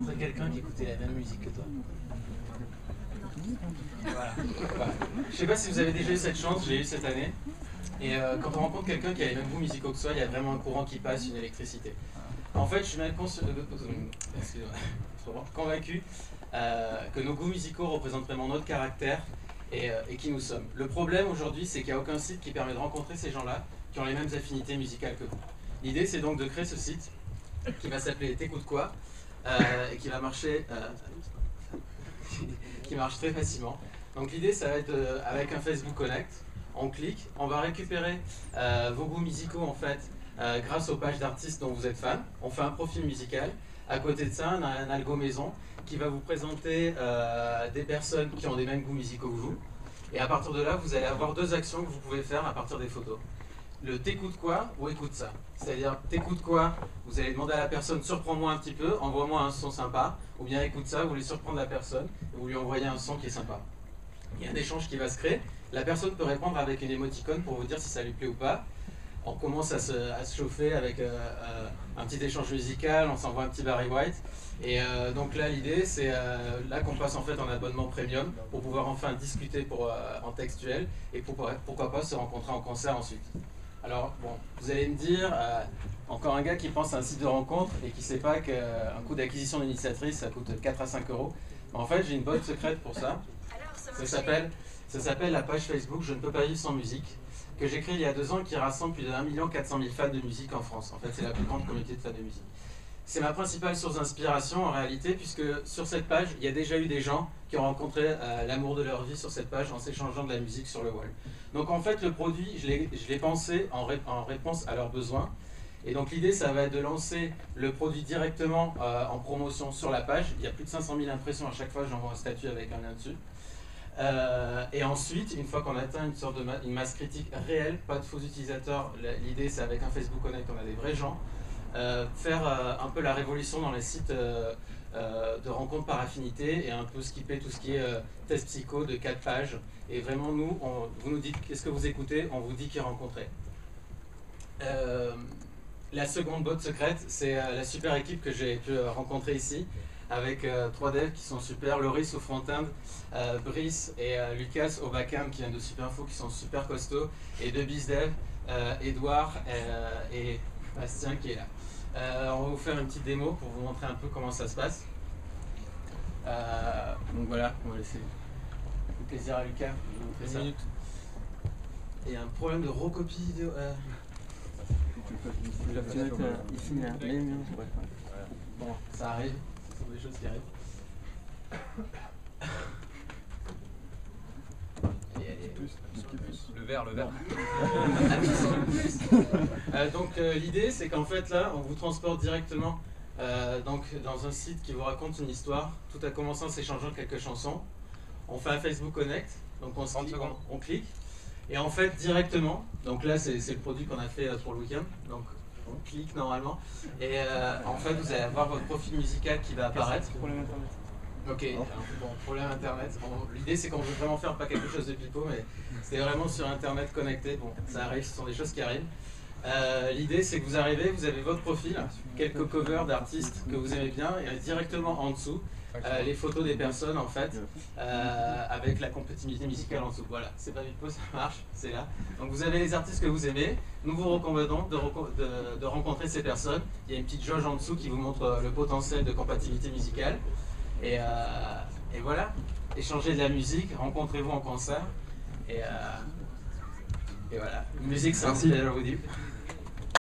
rencontré quelqu'un qui écoutait la même musique que toi. Voilà. Voilà. Je sais pas si vous avez déjà eu cette chance, j'ai eu cette année. Et quand on rencontre quelqu'un qui a les mêmes goûts musicaux que soi, il y a vraiment un courant qui passe, une électricité. En fait, je suis même convaincu que nos goûts musicaux représentent vraiment notre caractère et qui nous sommes. Le problème aujourd'hui, c'est qu'il n'y a aucun site qui permet de rencontrer ces gens-là qui ont les mêmes affinités musicales que vous. L'idée, c'est donc de créer ce site qui va s'appeler T'écoutes quoi et qui va marcher, qui marche très facilement. Donc l'idée, ça va être avec un Facebook Connect. On clique, on va récupérer vos goûts musicaux en fait grâce aux pages d'artistes dont vous êtes fan. On fait un profil musical. À côté de ça, on a un algo maison qui va vous présenter des personnes qui ont des mêmes goûts musicaux que vous. Et à partir de là, vous allez avoir deux actions que vous pouvez faire à partir des photos. Le t'écoutes quoi ou écoute ça. C'est-à-dire t'écoutes quoi, vous allez demander à la personne surprends-moi un petit peu, envoie-moi un son sympa. Ou bien écoute ça, vous voulez surprendre la personne et vous lui envoyez un son qui est sympa. Il y a un échange qui va se créer. La personne peut répondre avec une émoticône pour vous dire si ça lui plaît ou pas. On commence à se chauffer avec un petit échange musical, on s'envoie un petit Barry White. Et donc là, l'idée, c'est là qu'on passe en fait en abonnement premium pour pouvoir enfin discuter en textuel et pourquoi pas se rencontrer en concert ensuite. Alors, bon, vous allez me dire, encore un gars qui pense à un site de rencontre et qui ne sait pas qu'un coût d'acquisition d'initiatrice, ça coûte 4 à 5 euros. Mais en fait, j'ai une bonne secrète pour ça. Ça s'appelle la page Facebook Je ne peux pas vivre sans musique, que j'ai créée il y a 2 ans et qui rassemble plus de 1 400 000 fans de musique en France. En fait, c'est la plus grande communauté de fans de musique. C'est ma principale source d'inspiration en réalité, puisque sur cette page, il y a déjà eu des gens qui ont rencontré l'amour de leur vie sur cette page en s'échangeant de la musique sur le wall. Donc en fait, le produit, je l'ai pensé en réponse à leurs besoins. Et donc l'idée, ça va être de lancer le produit directement en promotion sur la page. Il y a plus de 500 000 impressions à chaque fois, j'envoie un statut avec un lien dessus. Et ensuite, une fois qu'on atteint une sorte une masse critique réelle, pas de faux utilisateurs, l'idée c'est avec un Facebook Connect, on a des vrais gens, faire un peu la révolution dans les sites de rencontres par affinité et un peu skipper tout ce qui est test psycho de 4 pages. Et vraiment, vous nous dites qu'est-ce que vous écoutez, on vous dit qui rencontrer. La seconde botte secrète, c'est la super équipe que j'ai pu rencontrer ici, avec 3 devs qui sont super, Loris au front-end, Brice et Lucas au back-end qui viennent de Superinfo qui sont super costauds, et 2 bizdev, Edouard et Bastien qui est là. On va vous faire une petite démo pour vous montrer un peu comment ça se passe. Donc voilà, on va laisser le plaisir à Lucas de vous montrer ça. Et il y a un problème de recopie vidéo. La fenêtre ici, là. Bon, ça arrive, ce sont des choses qui arrivent. Le verre. Donc l'idée c'est qu'en fait là on vous transporte directement donc, dans un site qui vous raconte une histoire. Tout a commencé en s'échangeant quelques chansons. On fait un Facebook Connect, donc on clique. Et en fait directement, donc là c'est le produit qu'on a fait pour le week-end, donc on clique normalement. Et en fait vous allez avoir votre profil musical qui va apparaître. Problème internet. Ok, bon, problème internet. L'idée c'est qu'on veut vraiment faire pas quelque chose de pipeau, mais c'est vraiment sur internet connecté. Bon, ça arrive, ce sont des choses qui arrivent. L'idée c'est que vous arrivez, vous avez votre profil, quelques covers d'artistes que vous aimez bien, et directement en dessous, les photos des personnes en fait, avec la compatibilité musicale en dessous. Voilà, c'est pas pipeau, ça marche, c'est là. Donc vous avez les artistes que vous aimez, nous vous recommandons de rencontrer ces personnes. Il y a une petite jauge en dessous qui vous montre le potentiel de compatibilité musicale. Et voilà, échangez de la musique, rencontrez-vous en concert. Et voilà, musique c'est un style, je vous dis.